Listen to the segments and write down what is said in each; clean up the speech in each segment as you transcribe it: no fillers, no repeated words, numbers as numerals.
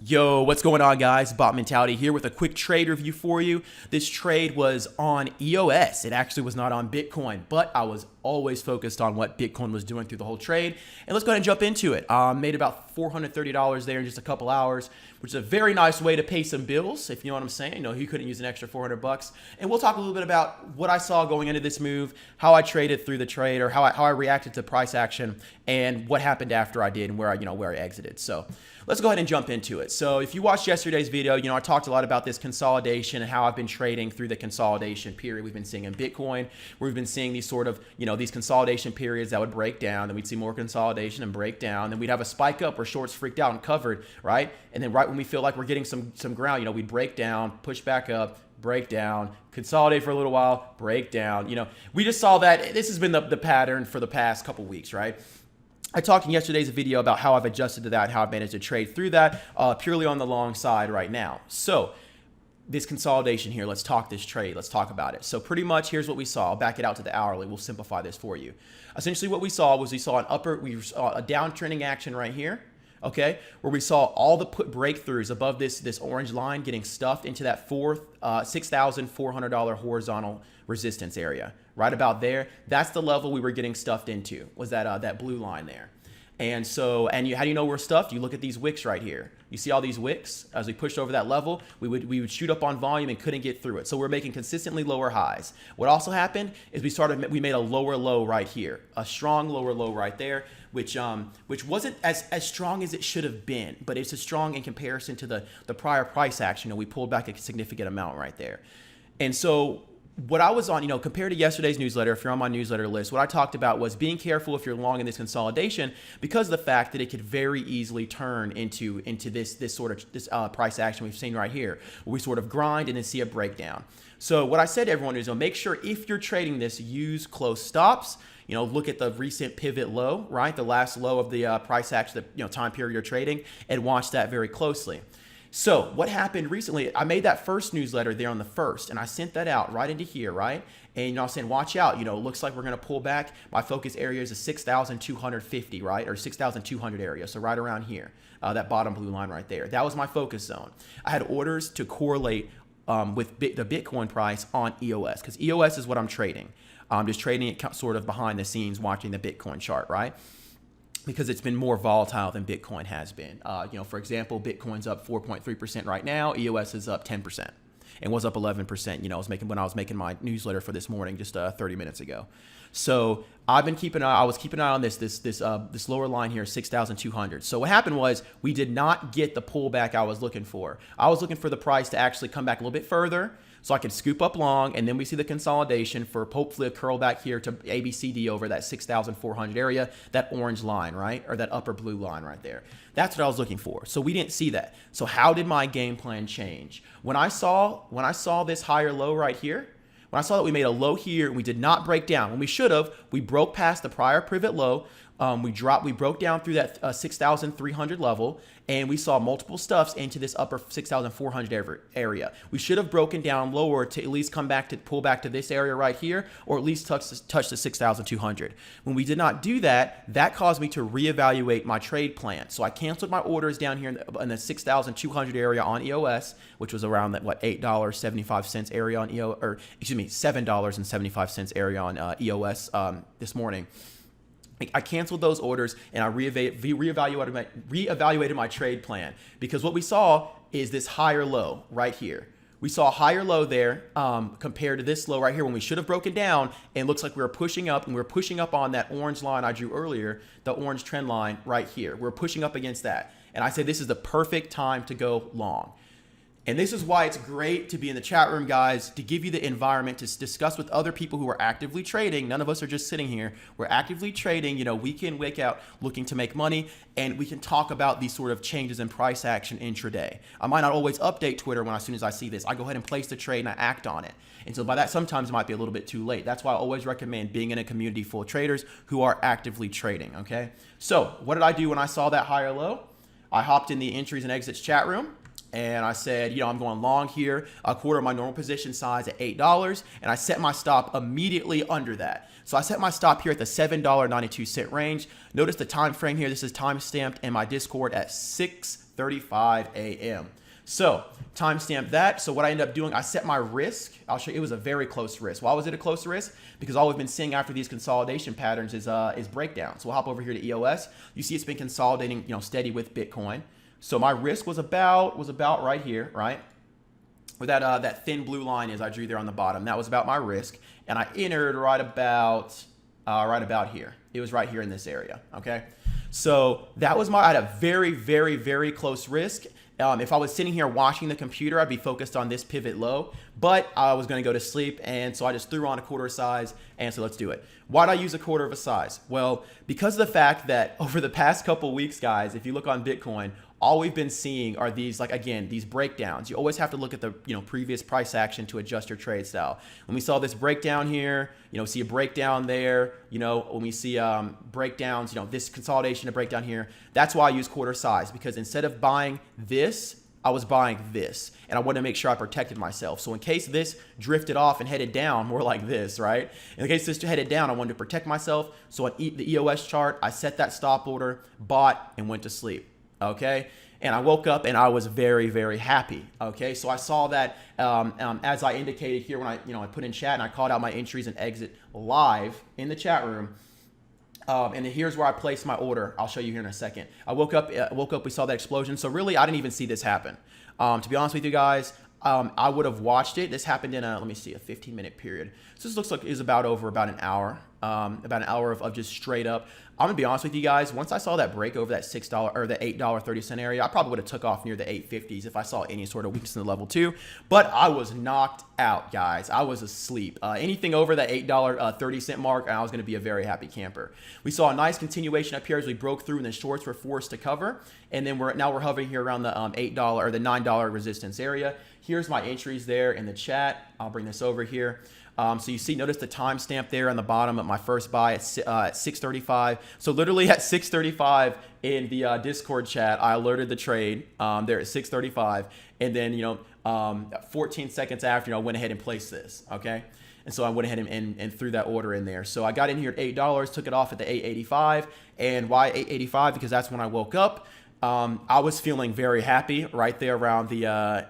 Yo, what's going on, guys? Botmentality here with a quick trade review for you. This trade was on EOS. It actually was not on Bitcoin, but I was always focused on what Bitcoin was doing through the whole trade. And let's go ahead and jump into it. Made about $430 there in just a couple hours, which is a very nice way to pay some bills, if you know what I'm saying. You know, you couldn't use an extra 400 bucks. And we'll talk a little bit about what I saw going into this move, how I traded through the trade, or how I reacted to price action, and what happened after I did and where I exited. So let's go ahead and jump into it. So if you watched yesterday's video, I talked a lot about this consolidation and how I've been trading through the consolidation period we've been seeing in Bitcoin. We've been seeing these sort of, these consolidation periods that would break down, then we'd see more consolidation and break down, then we'd have a spike up where shorts freaked out and covered, right? And then right when we feel like we're getting some ground, we'd break down, push back up, break down, consolidate for a little while, break down. We just saw that. This has been the pattern for the past couple weeks, right? I talked in yesterday's video about how I've adjusted to that and how I've managed to trade through that purely on the long side right now. So this consolidation here, let's talk this trade. Let's talk about it. So pretty much here's what we saw. I'll back it out to the hourly. We'll simplify this for you. Essentially what we saw was we saw a downtrending action right here, okay, where we saw all the put breakthroughs above this orange line getting stuffed into that $6,400 horizontal resistance area. Right about there, that's the level we were getting stuffed into, was that blue line there. And so, how do you know we're stuffed? You look at these wicks right here. You see all these wicks? As we pushed over that level, we would shoot up on volume and couldn't get through it. So we're making consistently lower highs. What also happened is we made a lower low right here, a strong lower low right there, which wasn't as strong as it should have been, but it's strong in comparison to the prior price action. We pulled back a significant amount right there. And so what I was on, compared to yesterday's newsletter, if you're on my newsletter list, what I talked about was being careful if you're long in this consolidation because of the fact that it could very easily turn into this price action we've seen right here, where we sort of grind and then see a breakdown. So what I said to everyone is, make sure if you're trading this, use close stops. Look at the recent pivot low, right? The last low of the price action, the time period you're trading, and watch that very closely. So what happened recently, I made that first newsletter there on the 1st, and I sent that out right into here, right? And I was saying, watch out, it looks like we're going to pull back. My focus area is a 6,250, right? Or 6,200 area, so right around here, that bottom blue line right there. That was my focus zone. I had orders to correlate with the Bitcoin price on EOS, because EOS is what I'm trading. I'm just trading it sort of behind the scenes, watching the Bitcoin chart, right? Because it's been more volatile than Bitcoin has been. For example, Bitcoin's up 4.3% right now. EOS is up 10% and was up 11%. When I was making my newsletter for this morning, just 30 minutes ago. So I was keeping an eye on this lower line here, 6,200. So what happened was we did not get the pullback I was looking for. I was looking for the price to actually come back a little bit further, so I could scoop up long, and then we see the consolidation for hopefully a curl back here to ABCD over that 6,400 area, that orange line, right? Or that upper blue line right there. That's what I was looking for. So we didn't see that. So how did my game plan change? When I saw this higher low right here, when I saw that we made a low here, we did not break down. When we should have, we broke past the prior pivot low. We broke down through that 6,300 level, and we saw multiple stuffs into this upper 6,400 area. We should have broken down lower to at least pull back to this area right here, or at least touch the 6,200. When we did not do that, that caused me to reevaluate my trade plan. So I canceled my orders down here in the 6,200 area on EOS, which was around that $8.75 area on EOS, or excuse me, $7.75 area on EOS this morning. I canceled those orders and I reevaluated my trade plan, because what we saw is this higher low right here. We saw a higher low there compared to this low right here when we should have broken down, and it looks like we were pushing up, and we were pushing up on that orange line I drew earlier, the orange trend line right here. We're pushing up against that. And I say this is the perfect time to go long. And this is why it's great to be in the chat room, guys, to give you the environment to discuss with other people who are actively trading. None of us are just sitting here. We're actively trading, week in, week out, looking to make money, and we can talk about these sort of changes in price action intraday. I might not always update Twitter as soon as I see this. I go ahead and place the trade and I act on it. And so by that, sometimes it might be a little bit too late. That's why I always recommend being in a community full of traders who are actively trading, okay? So what did I do when I saw that higher low? I hopped in the entries and exits chat room, and I said, you know, I'm going long here, a quarter of my normal position size at $8, and I set my stop immediately under that. So I set my stop here at the $7.92 range. Notice the time frame here. This is time stamped in my Discord at 6:35 a.m. So timestamp that. So what I ended up doing, I set my risk. I'll show you. It was a very close risk. Why was it a close risk? Because all we've been seeing after these consolidation patterns is breakdowns. So we'll hop over here to EOS. You see it's been consolidating, you know, steady with Bitcoin. So my risk was about right here, right? Where that thin blue line is, I drew there on the bottom. That was about my risk, and I entered right about here. It was right here in this area. Okay, so that was I had a very, very, very close risk. If I was sitting here watching the computer, I'd be focused on this pivot low, but I was going to go to sleep, and so I just threw on a quarter size, and so let's do it. Why'd I use a quarter of a size? Well, because of the fact that over the past couple weeks, guys, if you look on Bitcoin, all we've been seeing are these, like, again, these breakdowns. You always have to look at the, you know, previous price action to adjust your trade style. When we saw this breakdown here, you know, see a breakdown there, you know, when we see breakdowns, you know, this consolidation, a breakdown here, that's why I use quarter size, because instead of buying this, I was buying this, and I wanted to make sure I protected myself. So in case this drifted off and headed down, more like this, right? In case this headed down, I wanted to protect myself. So on the EOS chart, I set that stop order, bought, and went to sleep. Okay, and I woke up and I was very, very happy. Okay, so I saw that as I indicated here when I put in chat and I called out my entries and exit live in the chat room. And then here's where I placed my order. I'll show you here in a second. I woke up, we saw that explosion. So really, I didn't even see this happen. To be honest with you guys, I would have watched it. This happened in a 15-minute period. So this looks like it's about an hour. About an hour of just straight up. I'm gonna be honest with you guys. Once I saw that break over that $6 or the $8.30 area, I probably would have took off near the 850s if I saw any sort of weakness in the level 2. But I was knocked out, guys. I was asleep. Anything over that $8.30 mark, I was gonna be a very happy camper. We saw a nice continuation up here as we broke through and the shorts were forced to cover. And then we're hovering here around the $8 or the $9 resistance area. Here's my entries there in the chat. I'll bring this over here. So you see, notice the timestamp there on the bottom of my first buy at 6:35. So literally at 6:35 in the Discord chat, I alerted the trade there at 6:35, and then 14 seconds after, I went ahead and placed this. Okay, and so I went ahead and threw that order in there. So I got in here at $8, took it off at the 8.85, and why 8.85? Because that's when I woke up. I was feeling very happy right there around the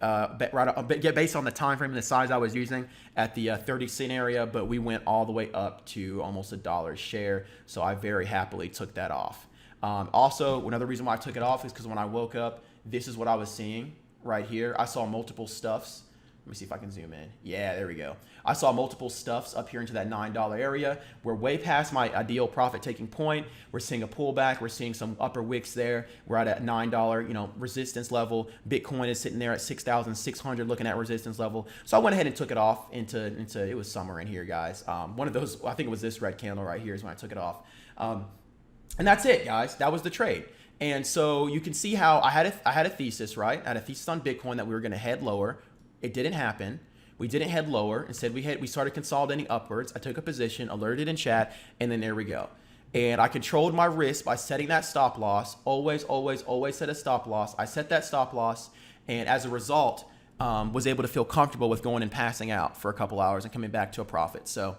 based on the time frame and the size I was using at the 30-cent area, but we went all the way up to almost $1 a share, so I very happily took that off. Also, another reason why I took it off is because when I woke up, this is what I was seeing right here. I saw multiple stuffs. Let me see if I can zoom in. Yeah, there we go. I saw multiple stuffs up here into that $9 area. We're way past my ideal profit taking point. We're seeing a pullback. We're seeing some upper wicks there. We're at a $9, resistance level. Bitcoin is sitting there at 6,600 looking at resistance level. So I went ahead and took it off into it was summer in here, guys. One of those, I think it was this red candle right here is when I took it off. And that's it, guys. That was the trade. And so you can see how I had a thesis, right? I had a thesis on Bitcoin that we were going to head lower. It didn't happen. We didn't head lower. Instead, we started consolidating upwards. I took a position, alerted in chat, and then there we go. And I controlled my risk by setting that stop loss. Always, always, always set a stop loss. I set that stop loss, and as a result, was able to feel comfortable with going and passing out for a couple hours and coming back to a profit. So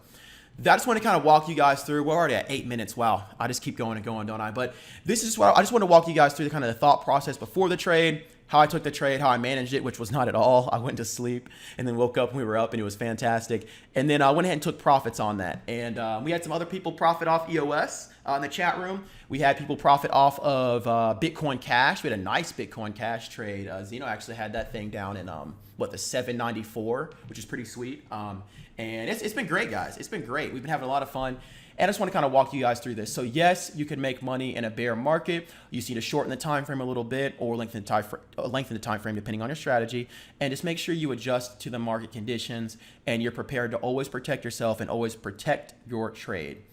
I just want to kind of walk you guys through. We're already at 8 minutes. Wow, I just keep going and going, don't I? But this is what I just want to walk you guys through the kind of the thought process before the trade, how I took the trade, how I managed it, which was not at all. I went to sleep and then woke up and we were up and it was fantastic. And then I went ahead and took profits on that. And we had some other people profit off EOS in the chat room. We had people profit off of Bitcoin Cash. We had a nice Bitcoin Cash trade. Zeno actually had that thing down in the 794, which is pretty sweet. And it's been great, guys. It's been great. We've been having a lot of fun. And I just want to kind of walk you guys through this. So yes, you can make money in a bear market. You just need to shorten the time frame a little bit or lengthen the time frame depending on your strategy. And just make sure you adjust to the market conditions and you're prepared to always protect yourself and always protect your trade.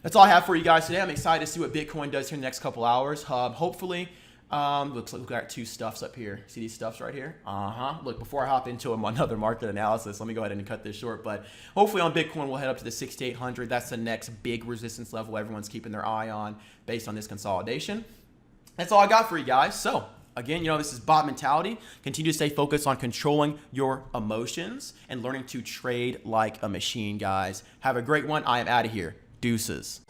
That's all I have for you guys today. I'm excited to see what Bitcoin does here in the next couple hours. Hopefully, looks like we've got two stuffs up here. See these stuffs right here? Look, before I hop into another market analysis, let me go ahead and cut this short. But hopefully on Bitcoin, we'll head up to the 6,800. That's the next big resistance level everyone's keeping their eye on based on this consolidation. That's all I got for you guys. So Again, this is bot mentality. Continue to stay focused on controlling your emotions and learning to trade like a machine, guys. Have a great one. I am out of here. Deuces.